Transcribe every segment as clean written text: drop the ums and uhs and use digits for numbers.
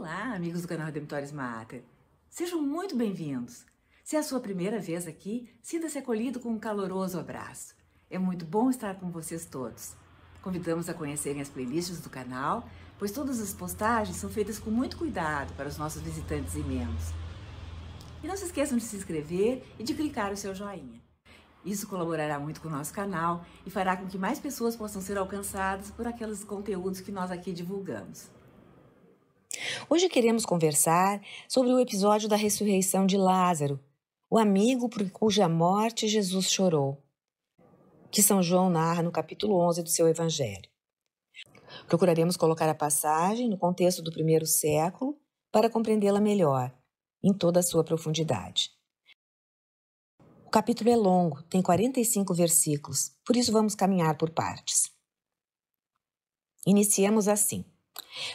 Olá, amigos do canal Redemptoris Mater. Sejam muito bem-vindos. Se é a sua primeira vez aqui, sinta-se acolhido com um caloroso abraço. É muito bom estar com vocês todos. Convidamos a conhecerem as playlists do canal, pois todas as postagens são feitas com muito cuidado para os nossos visitantes e membros. E não se esqueçam de se inscrever e de clicar o seu joinha. Isso colaborará muito com o nosso canal e fará com que mais pessoas possam ser alcançadas por aqueles conteúdos que nós aqui divulgamos. Hoje queremos conversar sobre o episódio da ressurreição de Lázaro, o amigo por cuja morte Jesus chorou, que São João narra no capítulo 11 do seu Evangelho. Procuraremos colocar a passagem no contexto do primeiro século para compreendê-la melhor, em toda a sua profundidade. O capítulo é longo, tem 45 versículos, por isso vamos caminhar por partes. Iniciemos assim.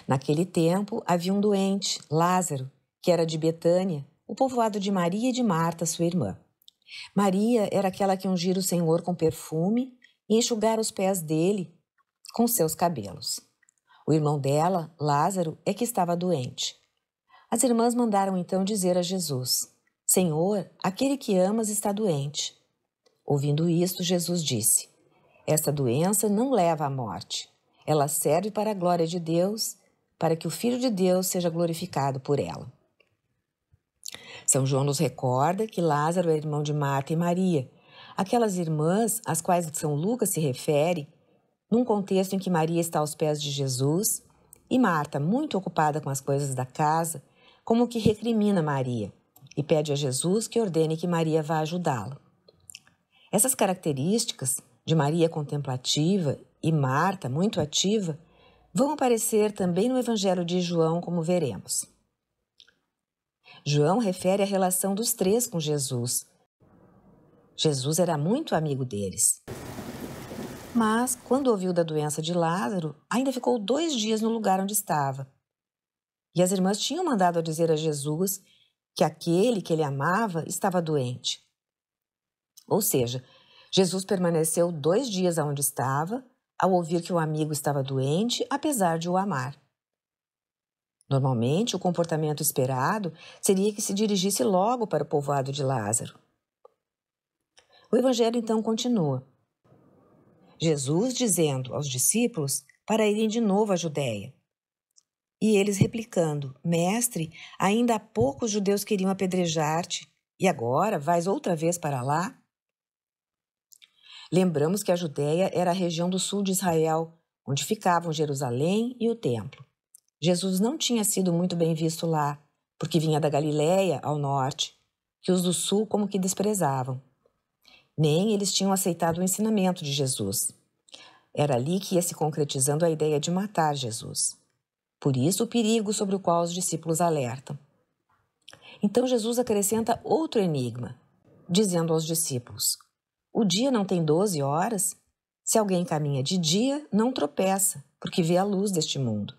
Naquele tempo havia um doente, Lázaro, que era de Betânia, o povoado de Maria e de Marta, sua irmã. Maria era aquela que ungira o Senhor com perfume e enxugara os pés dele com seus cabelos. O irmão dela, Lázaro, é que estava doente. As irmãs mandaram então dizer a Jesus: Senhor, aquele que amas está doente. Ouvindo isto, Jesus disse: Esta doença não leva à morte. Ela serve para a glória de Deus, para que o Filho de Deus seja glorificado por ela. São João nos recorda que Lázaro é irmão de Marta e Maria, aquelas irmãs às quais São Lucas se refere, num contexto em que Maria está aos pés de Jesus e Marta, muito ocupada com as coisas da casa, como que recrimina Maria e pede a Jesus que ordene que Maria vá ajudá-la. Essas características de Maria contemplativa e Marta, muito ativa, vão aparecer também no Evangelho de João, como veremos. João refere a relação dos três com Jesus. Jesus era muito amigo deles. Mas, quando ouviu da doença de Lázaro, ainda ficou 2 dias no lugar onde estava. E as irmãs tinham mandado a dizer a Jesus que aquele que ele amava estava doente. Ou seja, Jesus permaneceu 2 dias onde estava, ao ouvir que o amigo estava doente, apesar de o amar. Normalmente, o comportamento esperado seria que se dirigisse logo para o povoado de Lázaro. O Evangelho então continua. Jesus dizendo aos discípulos para irem de novo à Judéia. E eles replicando: Mestre, ainda há pouco os judeus queriam apedrejar-te, e agora vais outra vez para lá? Lembramos que a Judéia era a região do sul de Israel, onde ficavam Jerusalém e o templo. Jesus não tinha sido muito bem visto lá, porque vinha da Galiléia, ao norte, que os do sul como que desprezavam. Nem eles tinham aceitado o ensinamento de Jesus. Era ali que ia se concretizando a ideia de matar Jesus. Por isso o perigo sobre o qual os discípulos alertam. Então Jesus acrescenta outro enigma, dizendo aos discípulos: O dia não tem 12 horas? Se alguém caminha de dia, não tropeça, porque vê a luz deste mundo.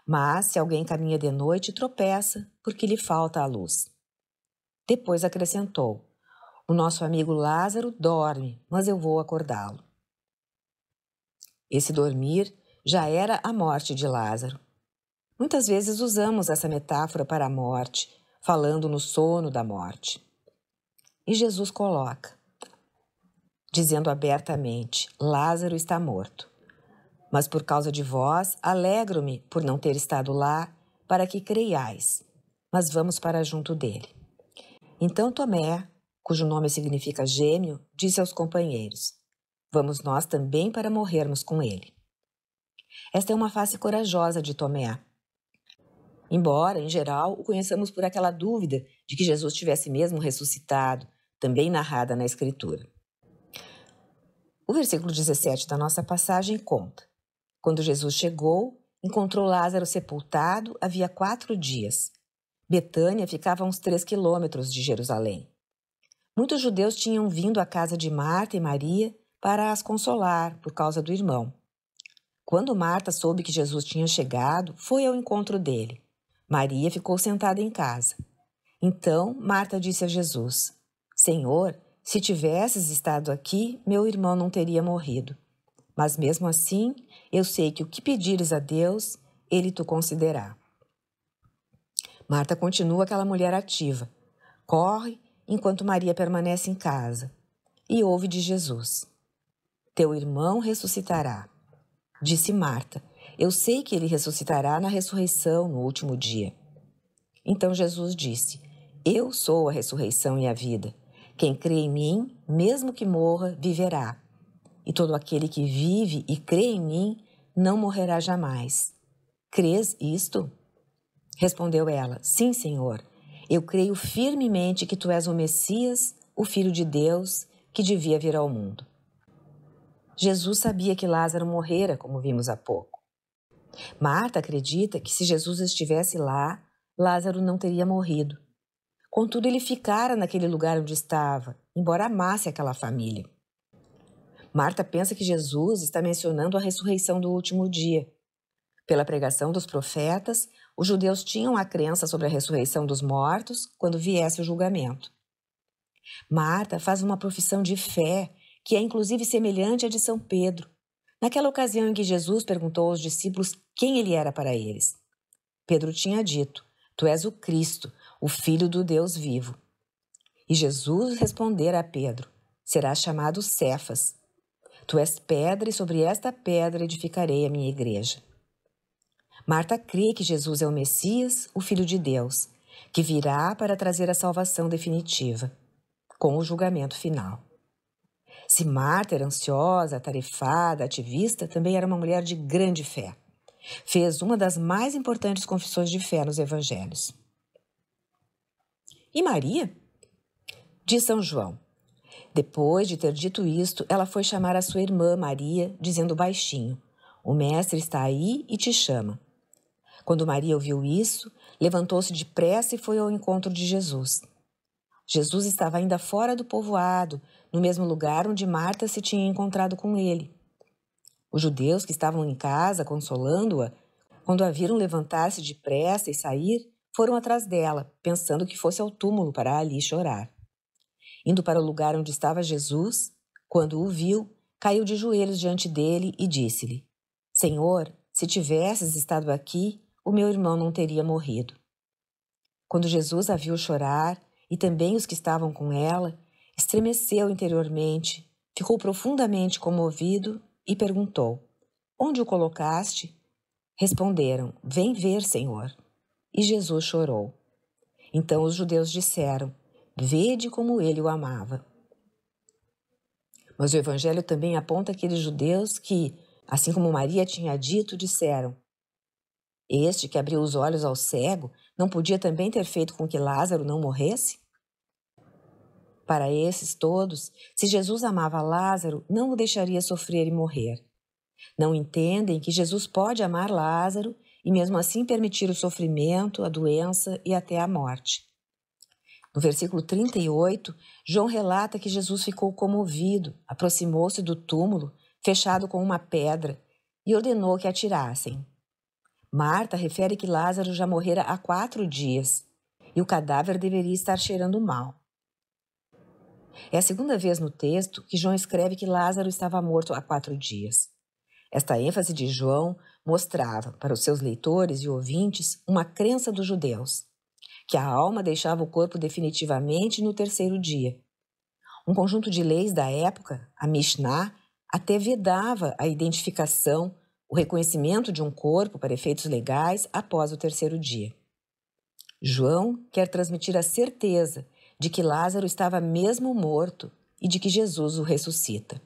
Mas se alguém caminha de noite, tropeça, porque lhe falta a luz. Depois acrescentou: O nosso amigo Lázaro dorme, mas eu vou acordá-lo. Esse dormir já era a morte de Lázaro. Muitas vezes usamos essa metáfora para a morte, falando no sono da morte. E Jesus coloca, dizendo abertamente: Lázaro está morto. Mas por causa de vós, alegro-me por não ter estado lá, para que creiais. Mas vamos para junto dele. Então Tomé, cujo nome significa gêmeo, disse aos companheiros: Vamos nós também para morrermos com ele. Esta é uma face corajosa de Tomé. Embora, em geral, o conheçamos por aquela dúvida de que Jesus tivesse mesmo ressuscitado, também narrada na Escritura. O versículo 17 da nossa passagem conta: Quando Jesus chegou, encontrou Lázaro sepultado havia 4 dias. Betânia ficava a uns 3 quilômetros de Jerusalém. Muitos judeus tinham vindo à casa de Marta e Maria para as consolar por causa do irmão. Quando Marta soube que Jesus tinha chegado, foi ao encontro dele. Maria ficou sentada em casa. Então Marta disse a Jesus: Senhor, se tivesses estado aqui, meu irmão não teria morrido. Mas mesmo assim, eu sei que o que pedires a Deus, ele te concederá. Marta continua aquela mulher ativa. Corre enquanto Maria permanece em casa e ouve de Jesus. Teu irmão ressuscitará. Disse Marta, eu sei que ele ressuscitará na ressurreição no último dia. Então Jesus disse, eu sou a ressurreição e a vida. Quem crê em mim, mesmo que morra, viverá. E todo aquele que vive e crê em mim, não morrerá jamais. Crês isto? Respondeu ela, sim, Senhor. Eu creio firmemente que tu és o Messias, o Filho de Deus, que devia vir ao mundo. Jesus sabia que Lázaro morrera, como vimos há pouco. Marta acredita que se Jesus estivesse lá, Lázaro não teria morrido. Contudo, ele ficara naquele lugar onde estava, embora amasse aquela família. Marta pensa que Jesus está mencionando a ressurreição do último dia. Pela pregação dos profetas, os judeus tinham a crença sobre a ressurreição dos mortos quando viesse o julgamento. Marta faz uma profissão de fé que é inclusive semelhante à de São Pedro, naquela ocasião em que Jesus perguntou aos discípulos quem ele era para eles. Pedro tinha dito, tu és o Cristo, o Filho do Deus vivo. E Jesus respondera a Pedro, serás chamado Cefas. Tu és pedra e sobre esta pedra edificarei a minha igreja. Marta crê que Jesus é o Messias, o Filho de Deus, que virá para trazer a salvação definitiva, com o julgamento final. Se Marta era ansiosa, atarefada, ativista, também era uma mulher de grande fé. Fez uma das mais importantes confissões de fé nos evangelhos. E Maria? Diz São João. Depois de ter dito isto, ela foi chamar a sua irmã Maria, dizendo baixinho, o mestre está aí e te chama. Quando Maria ouviu isso, levantou-se depressa e foi ao encontro de Jesus. Jesus estava ainda fora do povoado, no mesmo lugar onde Marta se tinha encontrado com ele. Os judeus que estavam em casa, consolando-a, quando a viram levantar-se depressa e sair, foram atrás dela, pensando que fosse ao túmulo para ali chorar. Indo para o lugar onde estava Jesus, quando o viu, caiu de joelhos diante dele e disse-lhe, Senhor, se tivesses estado aqui, o meu irmão não teria morrido. Quando Jesus a viu chorar, e também os que estavam com ela, estremeceu interiormente, ficou profundamente comovido e perguntou, onde o colocaste? Responderam, vem ver, Senhor. E Jesus chorou. Então os judeus disseram, vede como ele o amava. Mas o Evangelho também aponta aqueles judeus que, assim como Maria tinha dito, disseram, este que abriu os olhos ao cego não podia também ter feito com que Lázaro não morresse? Para esses todos, se Jesus amava Lázaro, não o deixaria sofrer e morrer. Não entendem que Jesus pode amar Lázaro e mesmo assim permitir o sofrimento, a doença e até a morte. No versículo 38, João relata que Jesus ficou comovido, aproximou-se do túmulo, fechado com uma pedra, e ordenou que atirassem. Marta refere que Lázaro já morrera há 4 dias e o cadáver deveria estar cheirando mal. É a segunda vez no texto que João escreve que Lázaro estava morto há 4 dias. Esta ênfase de João mostrava, para os seus leitores e ouvintes, uma crença dos judeus, que a alma deixava o corpo definitivamente no 3º dia. Um conjunto de leis da época, a Mishnah, até vedava a identificação, o reconhecimento de um corpo para efeitos legais após o 3º dia. João quer transmitir a certeza de que Lázaro estava mesmo morto e de que Jesus o ressuscita.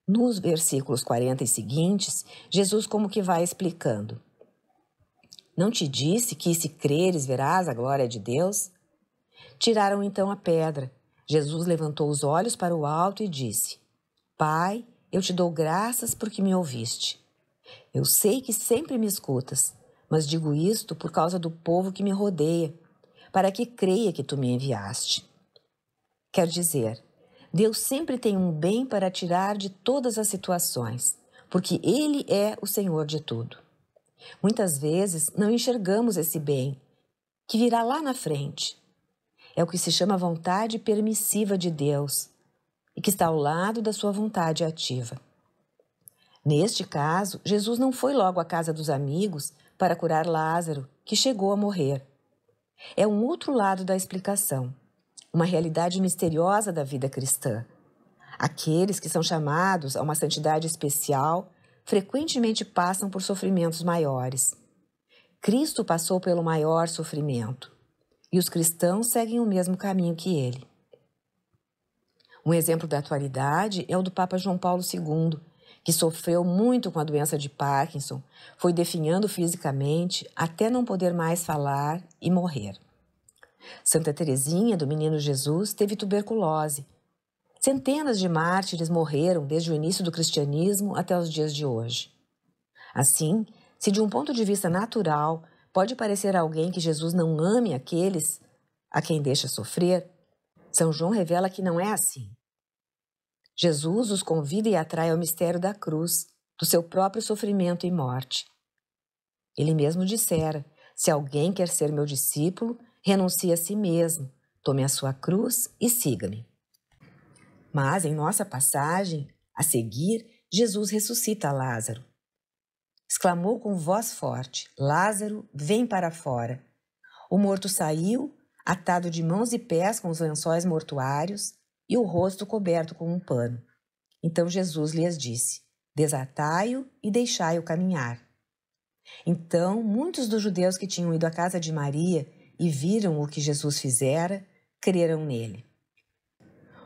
Nos versículos 40 e seguintes, Jesus como que vai explicando. Não te disse que se creres verás a glória de Deus? Tiraram então a pedra. Jesus levantou os olhos para o alto e disse, Pai, eu te dou graças porque me ouviste. Eu sei que sempre me escutas, mas digo isto por causa do povo que me rodeia, para que creia que tu me enviaste. Quer dizer, Deus sempre tem um bem para tirar de todas as situações, porque Ele é o Senhor de tudo. Muitas vezes não enxergamos esse bem, que virá lá na frente. É o que se chama vontade permissiva de Deus, e que está ao lado da sua vontade ativa. Neste caso, Jesus não foi logo à casa dos amigos para curar Lázaro, que chegou a morrer. É um outro lado da explicação, uma realidade misteriosa da vida cristã. Aqueles que são chamados a uma santidade especial frequentemente passam por sofrimentos maiores. Cristo passou pelo maior sofrimento e os cristãos seguem o mesmo caminho que ele. Um exemplo da atualidade é o do Papa João Paulo II, que sofreu muito com a doença de Parkinson, foi definhando fisicamente até não poder mais falar e morrer. Santa Teresinha do Menino Jesus teve tuberculose. Centenas de mártires morreram desde o início do cristianismo até os dias de hoje. Assim, se de um ponto de vista natural pode parecer a alguém que Jesus não ame aqueles a quem deixa sofrer, São João revela que não é assim. Jesus os convida e atrai ao mistério da cruz, do seu próprio sofrimento e morte. Ele mesmo dissera: se alguém quer ser meu discípulo, renuncie a si mesmo, tome a sua cruz e siga-me. Mas, em nossa passagem, a seguir, Jesus ressuscita Lázaro. Exclamou com voz forte: Lázaro, vem para fora. O morto saiu, atado de mãos e pés com os lençóis mortuários e o rosto coberto com um pano. Então Jesus lhes disse: desatai-o e deixai-o caminhar. Então, muitos dos judeus que tinham ido à casa de Maria e viram o que Jesus fizera, creram nele.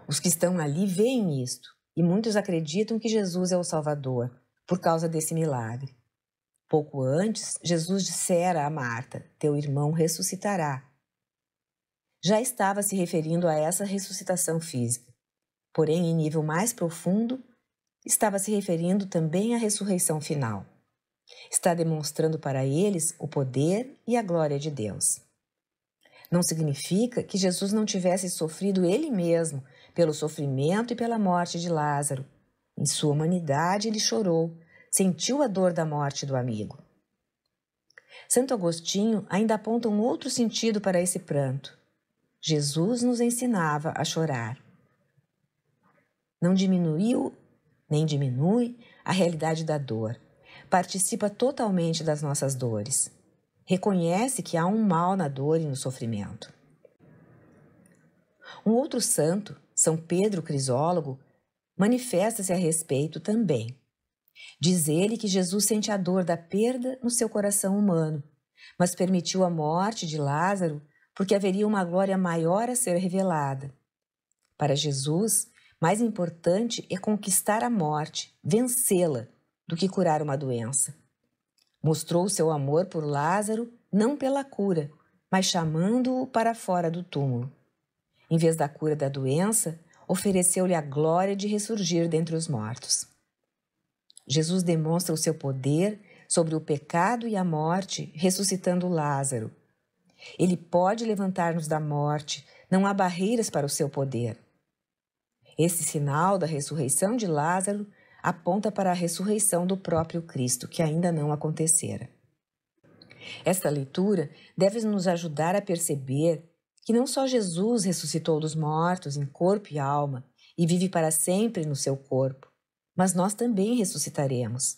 Os que estão ali veem isto, e muitos acreditam que Jesus é o Salvador, por causa desse milagre. Pouco antes, Jesus dissera a Marta: teu irmão ressuscitará. Já estava se referindo a essa ressuscitação física, porém, em nível mais profundo, estava se referindo também à ressurreição final. Está demonstrando para eles o poder e a glória de Deus. Não significa que Jesus não tivesse sofrido ele mesmo pelo sofrimento e pela morte de Lázaro. Em sua humanidade ele chorou, sentiu a dor da morte do amigo. Santo Agostinho ainda aponta um outro sentido para esse pranto. Jesus nos ensinava a chorar. Não diminuiu, nem diminui a realidade da dor. Participa totalmente das nossas dores. Reconhece que há um mal na dor e no sofrimento. Um outro santo, São Pedro Crisólogo, manifesta-se a respeito também. Diz ele que Jesus sente a dor da perda no seu coração humano, mas permitiu a morte de Lázaro porque haveria uma glória maior a ser revelada. Para Jesus, mais importante é conquistar a morte, vencê-la, do que curar uma doença. Mostrou seu amor por Lázaro não pela cura, mas chamando-o para fora do túmulo. Em vez da cura da doença, ofereceu-lhe a glória de ressurgir dentre os mortos. Jesus demonstra o seu poder sobre o pecado e a morte, ressuscitando Lázaro. Ele pode levantar-nos da morte, não há barreiras para o seu poder. Esse sinal da ressurreição de Lázaro aponta para a ressurreição do próprio Cristo, que ainda não acontecera. Esta leitura deve nos ajudar a perceber que não só Jesus ressuscitou dos mortos em corpo e alma e vive para sempre no seu corpo, mas nós também ressuscitaremos.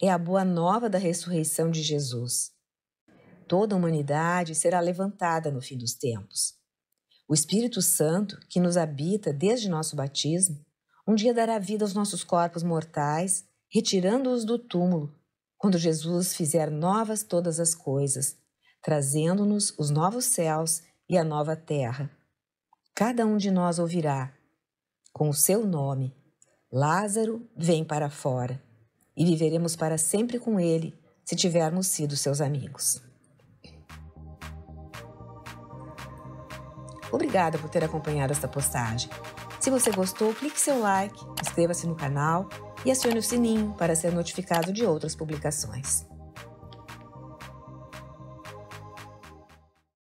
É a boa nova da ressurreição de Jesus. Toda a humanidade será levantada no fim dos tempos. O Espírito Santo, que nos habita desde nosso batismo, um dia dará vida aos nossos corpos mortais, retirando-os do túmulo, quando Jesus fizer novas todas as coisas, trazendo-nos os novos céus e a nova terra. Cada um de nós ouvirá, com o seu nome, Lázaro, vem para fora, e viveremos para sempre com ele, se tivermos sido seus amigos. Obrigada por ter acompanhado esta postagem. Se você gostou, clique seu like, inscreva-se no canal e acione o sininho para ser notificado de outras publicações.